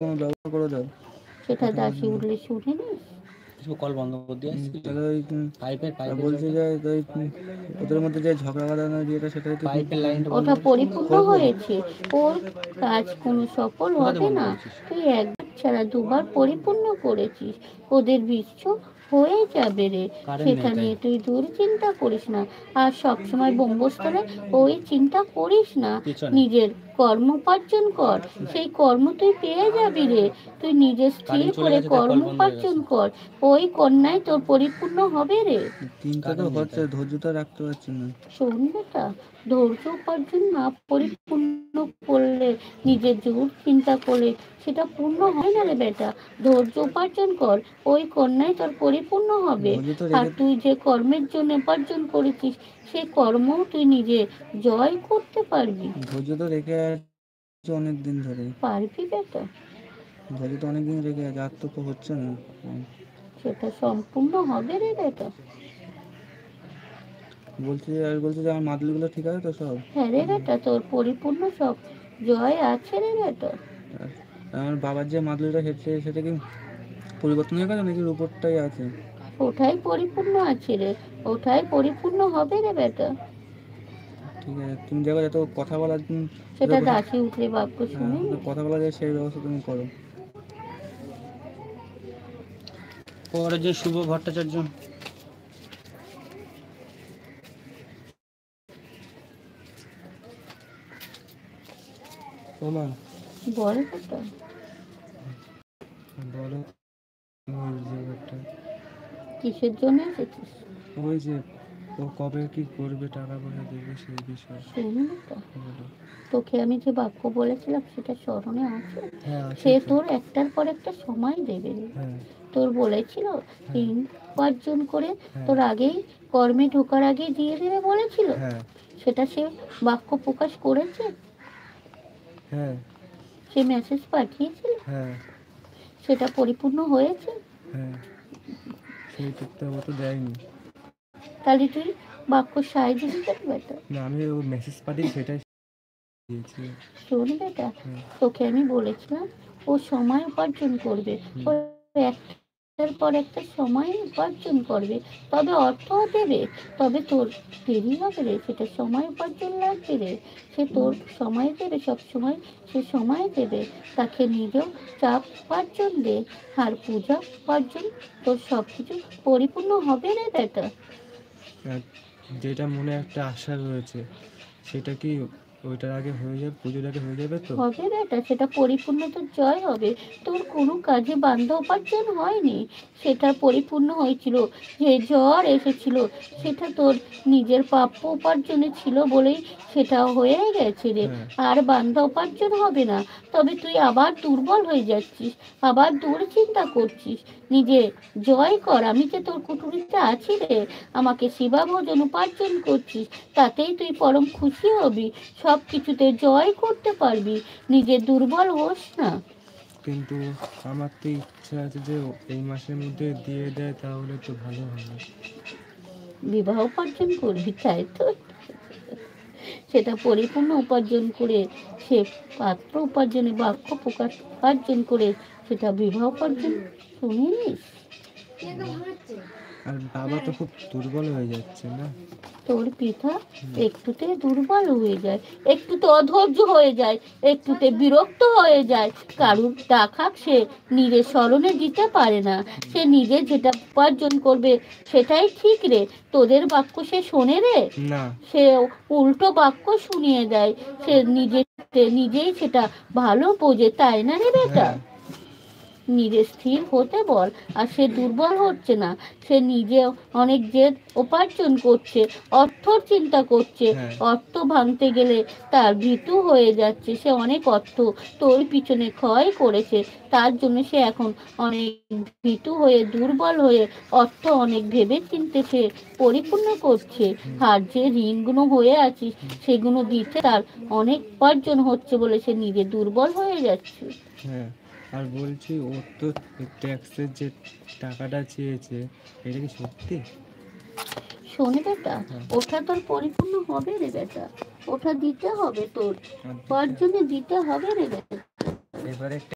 কোনো ব্যবস্থা করে দাও। সেটা দাসি উঠলে শুনে নিস। কল বন্ধ করে দিয়ে তাহলে ওই বলছে যে ওদের মধ্যে যে ঝগড়া বাঁধানো যেটা সেটা পাইপের লাইনটা ওটা পরিপূর্ণ হয়েছে। ওর কাজ কোনো সফল হবে না। তুই একবার ছাড়া দুবার পরিপূর্ণ করেছিস, ওদের বিশ্ব হয়ে যাবে রে। সেটা নিয়ে তুই দুশ্চিন্তা করিস না। আর সবসময় বোম্বস্থলে ওই চিন্তা করিস না। নিজের কর্মোপার্জন কর, সেই কর্ম তুই পেয়ে যাবি রে। তুই নিজে স্থির করে কর্মোপার্জন কর, ওই কন্যায় তোর পরিপূর্ণ হবে রে। চিন্তা তো হচ্ছে, ধৈর্যটা রাখতে পারছি না। শোন বেটা, ধৈর্য উপার্জন না পরিপূর্ণ করলে, নিজের জোর চিন্তা করলে সেটা পূর্ণ হয় না রে বেটা। ধৈর্য উপার্জন কর, ওই কন্যায় তোর পরিপূর্ণ হবে। আর তুই যে কর্মের জন্য উপার্জন করেছিস, সেই কর্মও তুই নিজে জয় করতে পারবি। ধৈর্য তো রেখে আছে অনেকদিন ধরে। পারবি বেটা, ধৈর্য তো অনেকদিন রেখে আছে, আর তো হচ্ছে না। সেটা সম্পূর্ণ হবে রে বেটা। বলছি যে আমার মাদুলিগুলো ঠিক আছে তো সব? হ্যাঁ রে বেটা, তোর পরিপূর্ণ সব জয় আছে রে বেটা। আমার বাবার যে মাদুলিটা হেঁটছে সেটা কি পরিবর্তন হয়ে গেল নাকি উপরটাই আছে? ওটাই পরিপূর্ণ আছে রে, ওটাই পরিপূর্ণ হবে রে বেটা। ঠিক আছে, তুমি দেখো যত কথা বলার সেটা দাসি উঠলে বাক্য শুনে কথা বলা যায় সেই ব্যবস্থা তুমি করো। পরে যে শুভ ভট্টাচার্য বল বেটা, বলো কিসের জন্য এসেছিস? ওই যে ও কবে কি করবে, টাকা পয়সা দেবে সেই বিষয়ে। তোকে আমি যে বাক্য বলেছিলাম সেটা স্মরণে আছে? সে তোর একটার পর একটা সময় দেবে। তোর বলেছিল ঋণ উপার্জন করে তোর আগেই কর্মে ঢোকার আগে দিয়ে দেবে বলেছিল, সেটা সে বাক্য প্রকাশ করেছে। সে মেসেজ পাঠিয়েছিল, সেটা পরিপূর্ণ হয়েছে। দেয়নি, তাহলে তুই বাক্য সাই দিবি বেটা। আমি ও মেসেজ পাঠিয়ে সেটাই দিয়েছি। শোন বেটা, তোকে আমি বলেছিলাম ও সময় উপার্জন করবে, ও একটার পর একটা সময় উপার্জন করবে, তবে অর্থ দেবে, তবে তোর দেরি হবে রে। সেটা সময় উপার্জন লাগবে রে, সে তোর সময় দেবে, সব সময় সে সময় দেবে। তাকে নিজেও চাপ উপার্জন দে, আর পূজা উপার্জন, তোর সব কিছু পরিপূর্ণ হবে রে বেটা। যেটা মনে একটা আশা রয়েছে সেটা কি ওইটার আগে হয়ে যাবে, পুজোর আগে হয়ে যাবে তো? হবে বেটা, সেটা পরিপূর্ণ তোর জয় হবে। তোর কোনো কাজে বান্ধা উপার্জন হয়নি, সেটা পরিপূর্ণ হয়েছিল। যে জ্বর এসেছিল সেটা তোর নিজের প্রাপ্য উপার্জনে ছিল বলেই সেটা হয়ে গেছে রে। আর বান্ধা উপার্জন হবে না, তবে তুই আবার দুর্বল হয়ে যাচ্ছিস, আবার দুশ্চিন্তা করছিস। নিজে জয় কর, আমি যে তোর কুটুরিতে আছি রে, আমাকে সেবা ভোজন উপার্জন করছিস, তাতেই তুই পরম খুশি হবি, সব কিছুতে জয় করতে পারবি। নিজে দুর্বল হোস না। কিন্তু আমার তো ইচ্ছা আছে যে এই মাসের মধ্যে দিয়ে দেয়, তাহলে তো ভালো হবে। বিবাহ উপার্জন করবি তাই তো? সেটা পরিপূর্ণ উপার্জন করে, সে পাত্র উপার্জনে বাক্য প্রকাশ উপার্জন করে সেটা বিবাহ উপার্জন শুনে নিস। আর বাবা তো খুব দুর্বল হয়ে যাচ্ছে না? তোর পিতা একটুতে দুর্বল হয়ে যায়, একটুতে অধৈর্য হয়ে যায়, একটুতে বিরক্ত হয়ে যায়। কারুর ডাকাক সে নিজের স্মরণে দিতে পারে না। সে নিজে যেটা উপার্জন করবে সেটাই ঠিক রে। তোদের বাক্য সে শোনে রে না, সে উল্টো বাক্য শুনিয়ে দেয়। সে নিজেই সেটা ভালো বোঝে, তাই না রে বেটা? নিজে স্থির হতে বল। আর সে দুর্বল হচ্ছে না, সে নিজে অনেক জেদ উপার্জন করছে, অর্থর চিন্তা করছে। অর্থ ভাঙতে গেলে তার ভীতু হয়ে যাচ্ছে। সে অনেক অর্থ তোর পিছনে ক্ষয় করেছে, তার জন্য সে এখন অনেক ভীতু হয়ে দুর্বল হয়ে অর্থ অনেক ভেবে চিনতে সে পরিপূর্ণ করছে। আর যে ঋণগুলো হয়ে আছিস সেগুলো দিতে তার অনেক উপার্জন হচ্ছে বলে সে নিজে দুর্বল হয়ে যাচ্ছে। আর বলছি, ওর তো ট্যাক্সের যে টাকাটা চেয়েছে, এটা কি সত্যি? শোনে বেটা, ওটা তোর পরিপূর্ণ হবে রে বেটা, ওটা দিতে হবে, তোর উপার্জনে দিতে হবে রে বেটা। এবারে